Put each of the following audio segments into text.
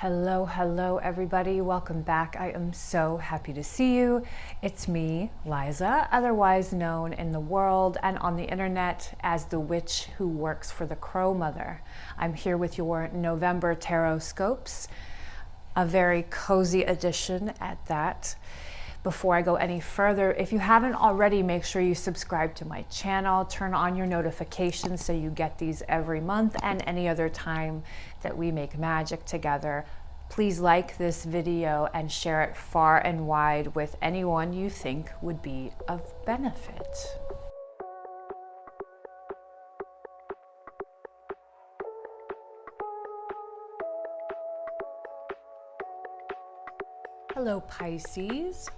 Hello, everybody. Welcome back. I am so happy to see you. It's me, Liza, otherwise known in the world and on the internet as the witch who works for the Crow Mother. I'm here with your November TarotScopes, a very cozy edition at that. Before I go any further, if you haven't already, make sure you subscribe to my channel, turn on your notifications so you get these every month and any other time that we make magic together. Please like this video and share it far and wide with anyone you think would be of benefit. Hello, Pisces.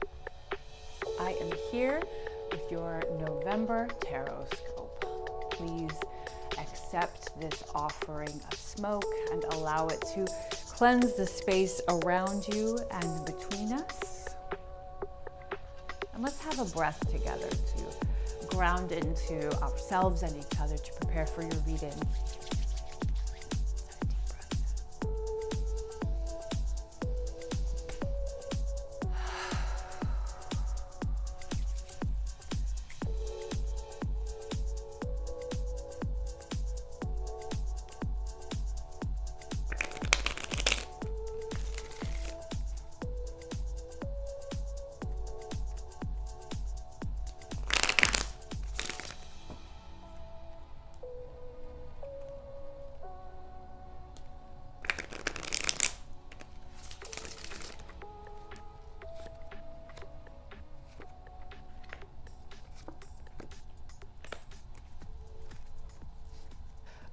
I am here with your November TarotScope. Please accept this offering of smoke and allow it to cleanse the space around you and between us. And let's have a breath together to ground into ourselves and each other to prepare for your reading.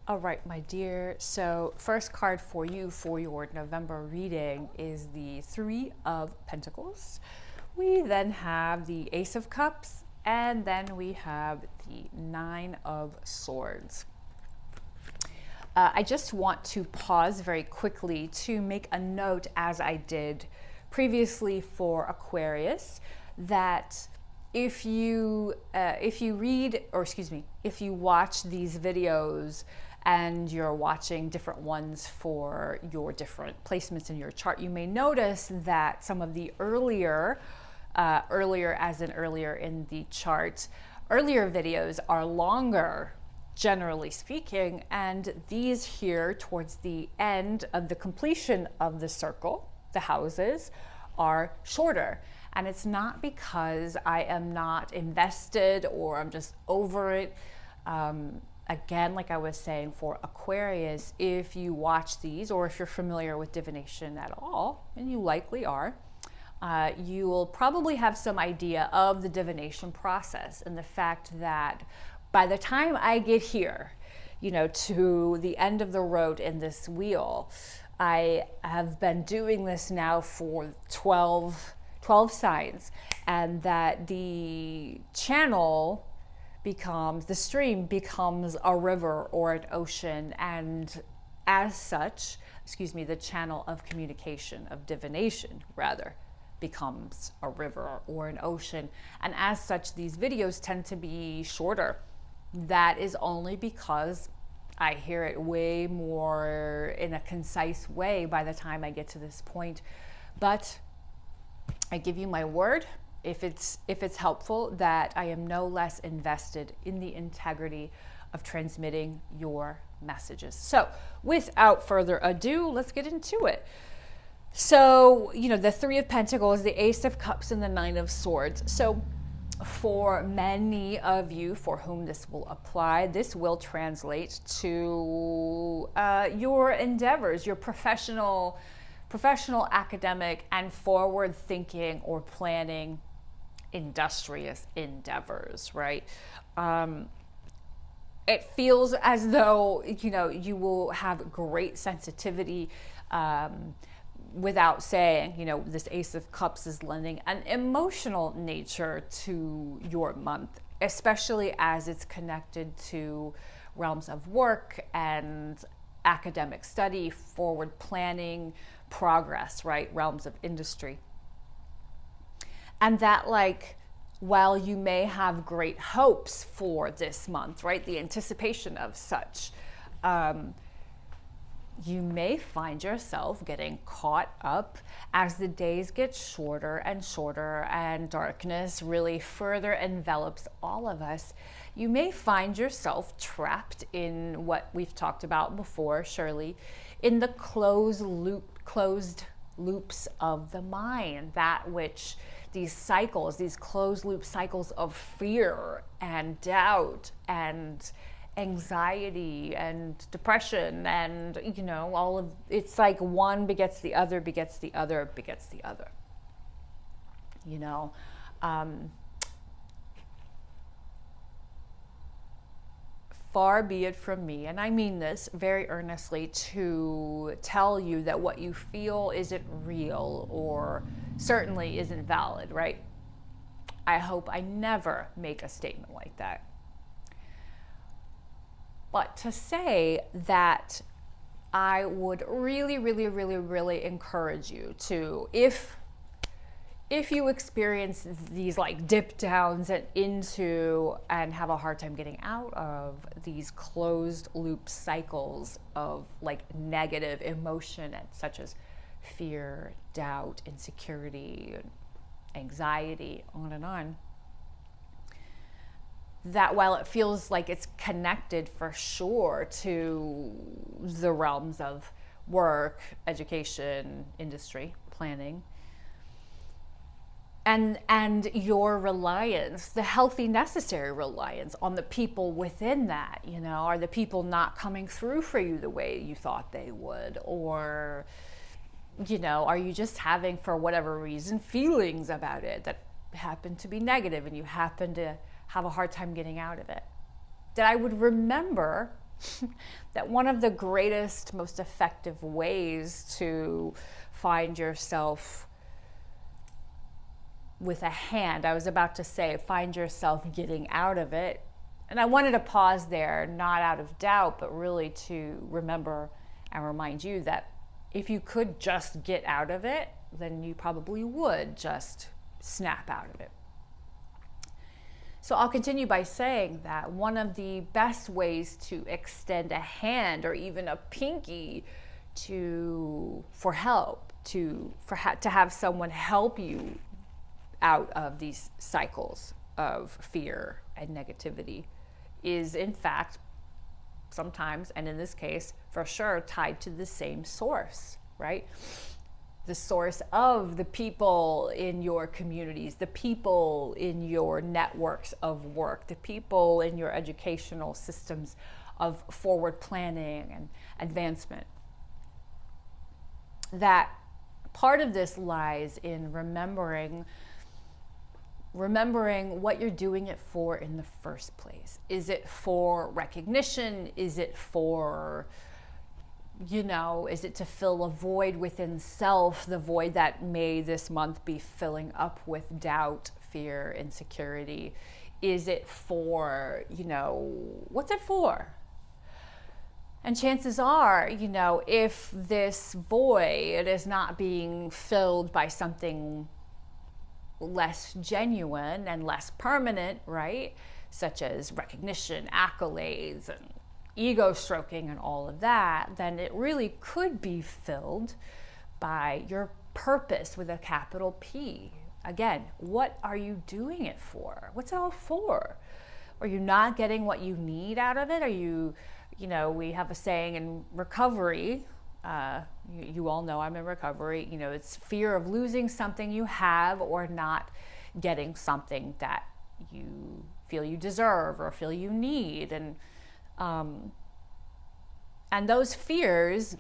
All right, my dear. So first card for you for your November reading is the Three of Pentacles. We then have the Ace of Cups, and then we have the Nine of Swords. I just want to pause very quickly to make a note, as I did previously for Aquarius, that if you watch these videos and you're watching different ones for your different placements in your chart, you may notice that some of the earlier in the chart, earlier videos are longer, generally speaking, and these here towards the end of the completion of the circle, the houses, are shorter. And it's not because I am not invested or I'm just over it. Again, like I was saying for Aquarius, if you watch these or if you're familiar with divination at all, and you likely are, you will probably have some idea of the divination process and the fact that by the time I get here, to the end of the road in this wheel, I have been doing this now for 12 signs, and that the stream becomes a river or an ocean, and as such, the channel of communication, of divination rather, becomes a river or an ocean, and as such these videos tend to be shorter. That is only because I hear it way more in a concise way by the time I get to this point. But I give you my word, if it's helpful, that I am no less invested in the integrity of transmitting your messages. So without further ado, let's get into it. So, the Three of Pentacles, the Ace of Cups, and the Nine of Swords. So for many of you for whom this will apply, this will translate to your endeavors, your professional, academic, and forward-thinking or planning industrious endeavors, right? It feels as though, you will have great sensitivity, without saying, this Ace of Cups is lending an emotional nature to your month, especially as it's connected to realms of work and academic study, forward planning, progress, right? Realms of industry. And that, while you may have great hopes for this month, right? The anticipation of such, you may find yourself getting caught up as the days get shorter and shorter and darkness really further envelops all of us. You may find yourself trapped in what we've talked about before, Shirley, in the closed loops of the mind, that which these cycles, these closed loop cycles of fear and doubt and anxiety and depression, and all of it's like one begets the other, begets the other, begets the other. Far be it from me, and I mean this very earnestly, to tell you that what you feel isn't real or certainly isn't valid, right? I hope I never make a statement like that. But to say that I would really, really, really, really encourage you to, if you experience these like dip downs and have a hard time getting out of these closed loop cycles of like negative emotion, such as fear, doubt, insecurity, anxiety, on and on, that while it feels like it's connected for sure to the realms of work, education, industry, planning, and your reliance, the healthy, necessary reliance on the people within that, are the people not coming through for you the way you thought they would? Or, are you just having, for whatever reason, feelings about it that happen to be negative and you happen to have a hard time getting out of it? That I would remember that one of the greatest, most effective ways to find yourself with a hand, I was about to say, find yourself getting out of it. And I wanted to pause there, not out of doubt, but really to remember and remind you that if you could just get out of it, then you probably would just snap out of it. So I'll continue by saying that one of the best ways to extend a hand or even a pinky for help, to have someone help you out of these cycles of fear and negativity is, in fact, sometimes, and in this case, for sure, tied to the same source, right? The source of the people in your communities, the people in your networks of work, the people in your educational systems of forward planning and advancement. That part of this lies in remembering what you're doing it for in the first place. Is it for recognition? Is it for, is it to fill a void within self, the void that may this month be filling up with doubt, fear, insecurity? Is it for, what's it for? And chances are, if this void is not being filled by something less genuine and less permanent, right? Such as recognition, accolades, and ego stroking and all of that, then it really could be filled by your purpose with a capital P. Again, what are you doing it for? What's it all for? Are you not getting what you need out of it? Are you, we have a saying in recovery, you all know I'm in recovery, it's fear of losing something you have or not getting something that you feel you deserve or feel you need. And those fears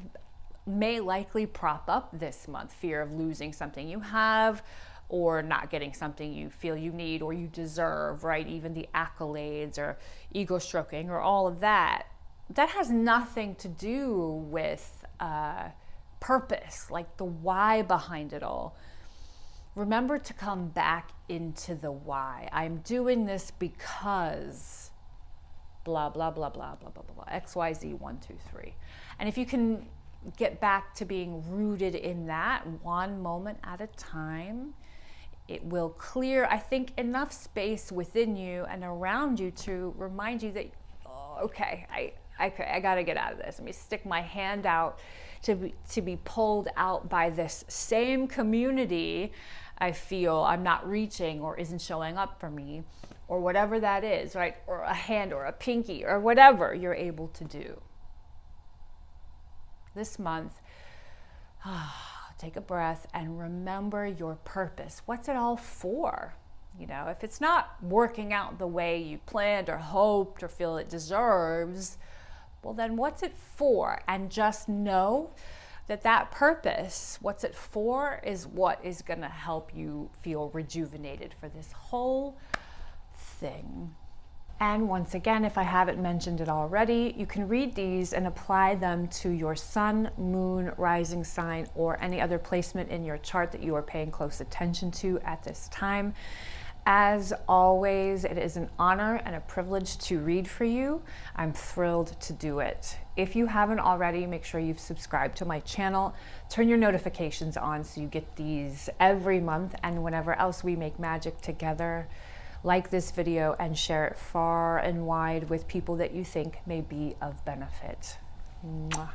may likely prop up this month. Fear of losing something you have or not getting something you feel you need or you deserve, right? Even the accolades or ego stroking or all of that. That has nothing to do with purpose, like the why behind it all. Remember to come back into the why. I'm doing this because blah, blah, blah, blah, blah, blah, blah, XYZ, 1, 2, 3. And if you can get back to being rooted in that one moment at a time, it will clear, I think, enough space within you and around you to remind you that, okay, I got to get out of this. Let me stick my hand out to be pulled out by this same community I feel I'm not reaching or isn't showing up for me, or whatever that is, right? Or a hand or a pinky or whatever you're able to do. This month, take a breath and remember your purpose. What's it all for? You know, if it's not working out the way you planned or hoped or feel it deserves, well, then what's it for? And just know that purpose, what's it for, is what is going to help you feel rejuvenated for this whole thing. And once again, if I haven't mentioned it already, you can read these and apply them to your sun, moon, rising sign, or any other placement in your chart that you are paying close attention to at this time. As always, it is an honor and a privilege to read for you. I'm thrilled to do it. If you haven't already, make sure you've subscribed to my channel. Turn your notifications on so you get these every month and whenever else we make magic together. Like this video and share it far and wide with people that you think may be of benefit. Mwah.